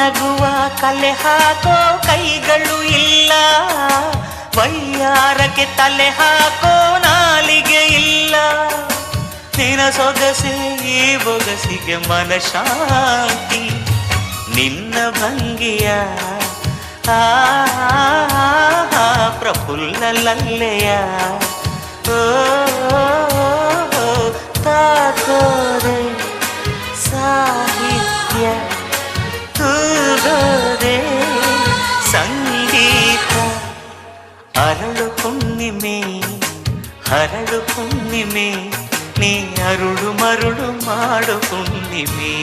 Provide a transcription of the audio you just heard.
ನಗುವ ಕಲೆ ಹಾಕೋ ಕೈಗಳು ಇಲ್ಲ, ವೈಯಾರಕ್ಕೆ ತಲೆ ಹಾಕೋ ನಾಲಿಗೆ ಇಲ್ಲ. ನಿನ ಸೊಗಸೆ ಈ ಬೊಗಸಿಗೆ ಮನಶಾಂತಿ, ನಿನ್ನ ಭಂಗಿಯ ಪ್ರಫುಲ್ಲ ಲಲ್ಲೆಯ ತಾಕೋರೆ ಸಾಹಿತ್ಯ ತೂಗೋರೆ ಸಂಗೀತ. ಅರಳು ಹುಣ್ಣಿಮೆ ಹರಳು ಹುಣ್ಣಿಮೆ, ನೀ ಅರುಳು ಮರುಳು ಮಾಡು ಹುಣ್ಣಿಮೆ.